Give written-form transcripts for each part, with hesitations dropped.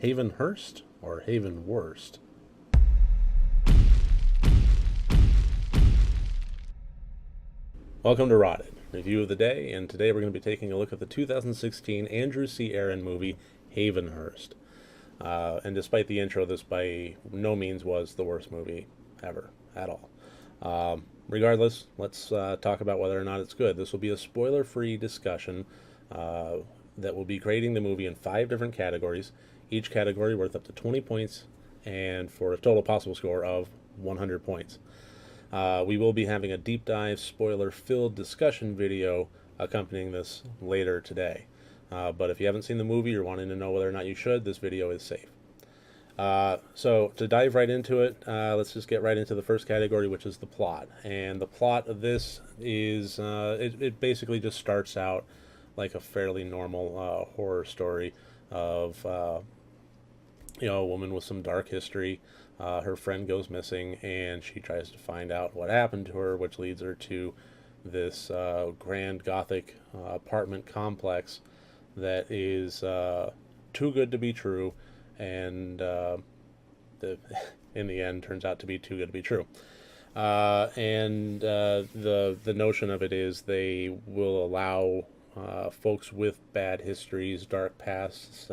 Havenhurst or Havenhurst? Welcome to Rotted, review of the day, and today we're going to be taking a look at the 2016 Andrew C. Aaron movie, Havenhurst. And despite the intro, this by no means was the worst movie ever, at all. Regardless, let's talk about whether or not it's good. This will be a spoiler-free discussion that will be grading the movie in 5 different categories, each category worth up to 20 points, and for a total possible score of 100 points. We will be having a deep dive, spoiler-filled discussion video accompanying this later today. But if you haven't seen the movie or wanting to know whether or not you should, this video is safe. So to dive right into it, let's just get right into the first category, which is the plot. And the plot of this is, it basically just starts out like a fairly normal horror story of, a woman with some dark history. Her friend goes missing, and she tries to find out what happened to her, which leads her to this grand Gothic apartment complex that is too good to be true, and in the end turns out to be too good to be true. The notion of it is they will allow folks with bad histories, dark pasts,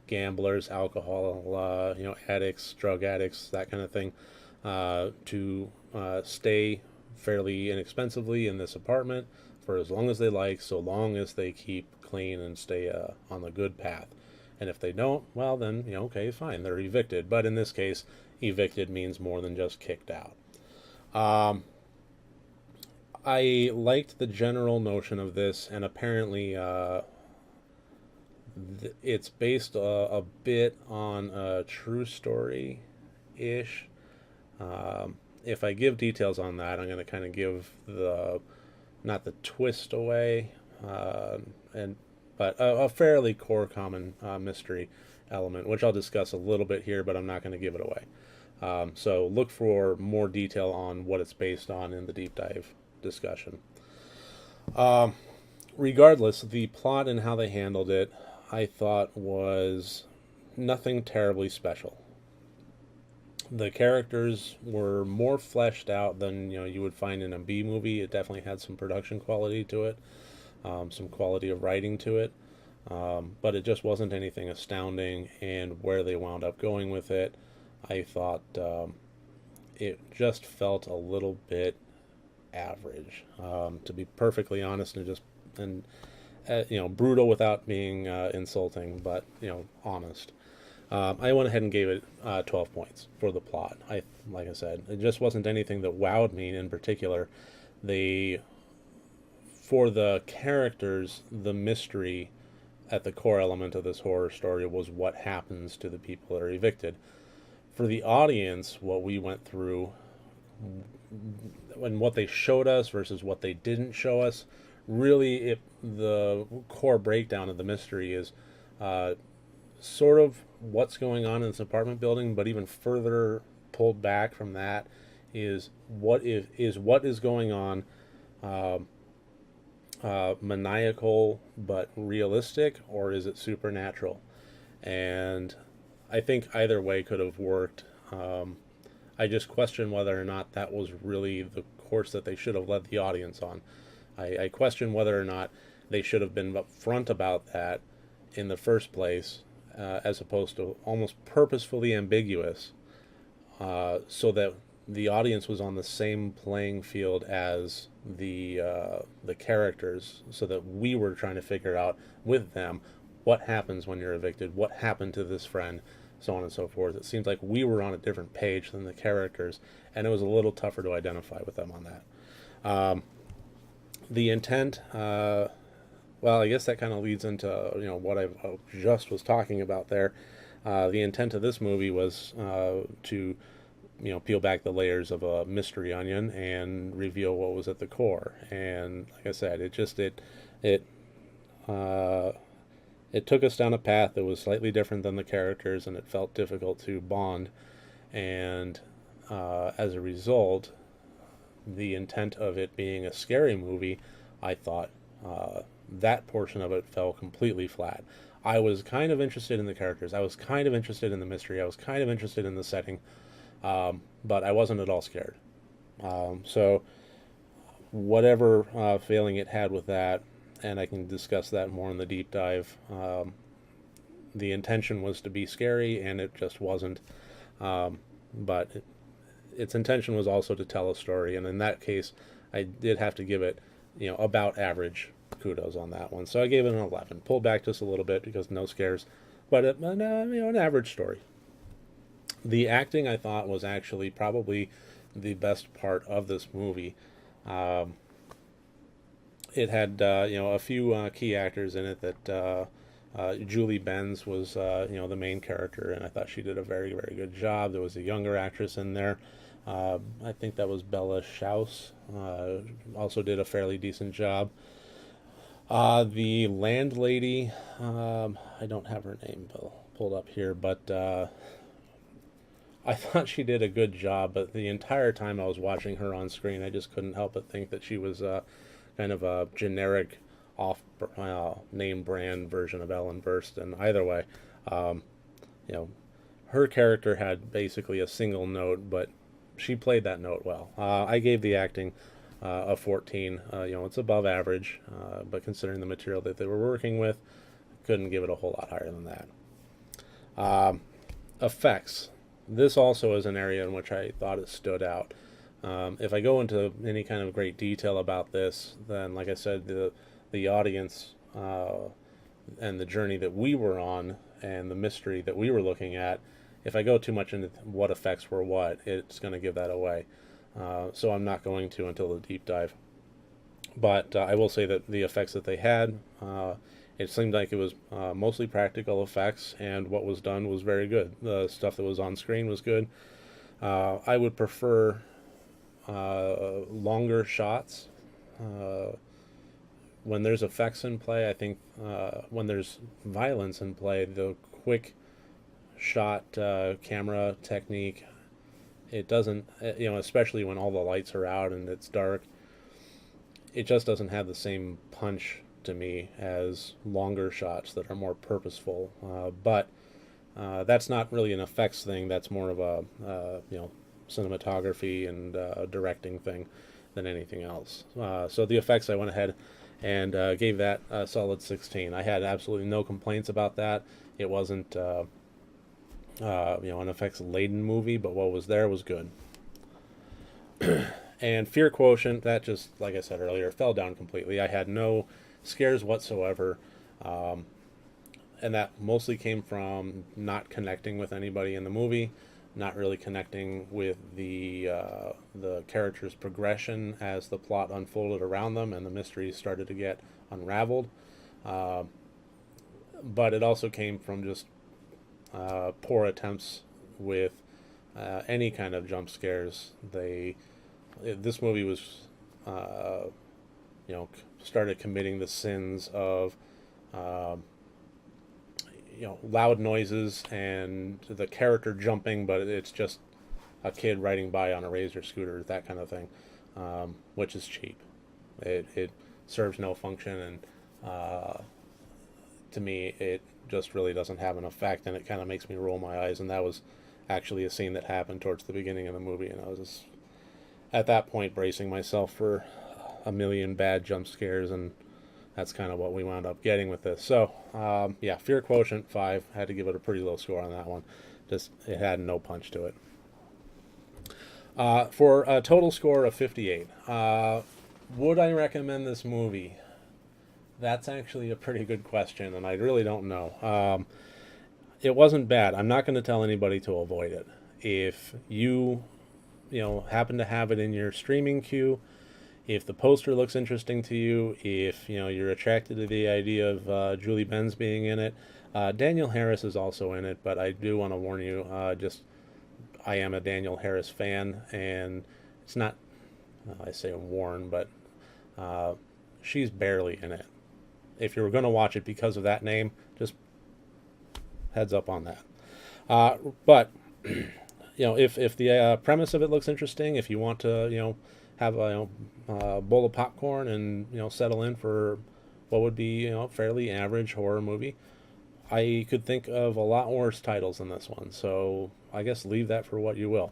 gamblers, alcohol, addicts, drug addicts, that kind of thing, to stay fairly inexpensively in this apartment for as long as they like, so long as they keep clean and stay on the good path. And if they don't, well then, okay, fine, they're evicted. But in this case, evicted means more than just kicked out. I liked the general notion of this, and apparently it's based a bit on a true story-ish. If I give details on that, I'm going to kind of give not the twist away, but a fairly core common mystery element, which I'll discuss a little bit here, but I'm not going to give it away. So look for more detail on what it's based on in the deep dive discussion. Regardless, the plot and how they handled it, I thought was nothing terribly special. The characters were more fleshed out than you would find in a B movie. It definitely had some production quality to it, some quality of writing to it, but it just wasn't anything astounding. And where they wound up going with it, I thought it just felt a little bit average, to be perfectly honest, and brutal without being insulting, but honest. I went ahead and gave it 12 points for the plot. Like I said, it just wasn't anything that wowed me in particular. For the characters, the mystery at the core element of this horror story was what happens to the people that are evicted. For the audience, what we went through and what they showed us versus what they didn't show us, really the core breakdown of the mystery is sort of what's going on in this apartment building, but even further pulled back from that is what is going on maniacal but realistic, or is it supernatural? And I think either way could have worked. I just question whether or not that was really the course that they should have led the audience on. I question whether or not they should have been upfront about that in the first place, as opposed to almost purposefully ambiguous, so that the audience was on the same playing field as the characters, so that we were trying to figure out with them what happens when you're evicted, what happened to this friend, so on and so forth. It seems like we were on a different page than the characters, and it was a little tougher to identify with them on that. The intent, well, I guess that kind of leads into what I just was talking about there. The intent of this movie was to peel back the layers of a mystery onion and reveal what was at the core. And like I said, it took us down a path that was slightly different than the characters, and it felt difficult to bond. And as a result, the intent of it being a scary movie, I thought that portion of it fell completely flat. I was kind of interested in the characters. I was kind of interested in the mystery. I was kind of interested in the setting, but I wasn't at all scared. So whatever failing it had with that, and I can discuss that more in the deep dive. The intention was to be scary, and it just wasn't. But its intention was also to tell a story, and in that case, I did have to give it, about average kudos on that one. So I gave it an 11. Pulled back just a little bit because no scares, but an average story. The acting I thought was actually probably the best part of this movie. Um, it had a few key actors in it that Julie Benz was the main character, and I thought she did a very very good job. There was a younger actress in there. I think that was Bella Schaus. Also did a fairly decent job. The landlady, I don't have her name pulled up here, but I thought she did a good job. But the entire time I was watching her on screen, I just couldn't help but think that she was kind of a generic, off name brand version of Ellen Burstyn. Either way, um, you know, her character had basically a single note, but she played that note well. I gave the acting a 14. It's above average, but considering the material that they were working with, couldn't give it a whole lot higher than that. Effects. This also is an area in which I thought it stood out. If I go into any kind of great detail about this, then, like I said, the audience and the journey that we were on and the mystery that we were looking at, if I go too much into what effects were what, it's going to give that away. So I'm not going to until the deep dive. But I will say that the effects that they had, it seemed like it was mostly practical effects, and what was done was very good. The stuff that was on screen was good. I would prefer longer shots. When there's effects in play, I think when there's violence in play, the quick shot camera technique, it doesn't, especially when all the lights are out and it's dark, it just doesn't have the same punch to me as longer shots that are more purposeful. But that's not really an effects thing. That's more of a cinematography and directing thing than anything else. So the effects, I went ahead and gave that a solid 16. I had absolutely no complaints about that. It wasn't an effects laden movie, but what was there was good. And fear quotient, that just, like I said earlier, fell down completely. I had no scares whatsoever. And that mostly came from not connecting with anybody in the movie, not really connecting with the characters' progression as the plot unfolded around them and the mysteries started to get unraveled. But it also came from just poor attempts with any kind of jump scares. This movie was, started committing the sins of loud noises and the character jumping, but it's just a kid riding by on a razor scooter, that kind of thing, which is cheap. It serves no function, and to me, it just really doesn't have an effect, and it kind of makes me roll my eyes. And that was actually a scene that happened towards the beginning of the movie, and I was just, at that point, bracing myself for a million bad jump scares, and that's kind of what we wound up getting with this. So, fear quotient 5. Had to give it a pretty low score on that one. Just, it had no punch to it. For a total score of 58. Would I recommend this movie? That's actually a pretty good question, and I really don't know. It wasn't bad. I'm not going to tell anybody to avoid it. If you happen to have it in your streaming queue, if the poster looks interesting to you, if you're attracted to the idea of Julie Benz being in it, Daniel Harris is also in it. But I do want to warn you, I am a Daniel Harris fan, and it's not, I say warn, but she's barely in it. If you're going to watch it because of that name, just heads up on that. But if the premise of it looks interesting, if you want to have a bowl of popcorn and settle in for what would be fairly average horror movie, I could think of a lot worse titles than this one, so I guess leave that for what you will.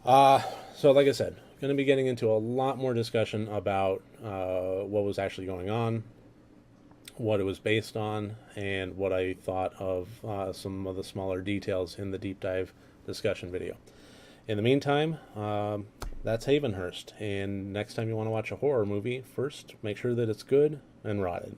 So like I said, going to be getting into a lot more discussion about what was actually going on, what it was based on, and what I thought of some of the smaller details in the deep dive discussion video. In the meantime, that's Havenhurst, and next time you want to watch a horror movie, first make sure that it's good and rotted.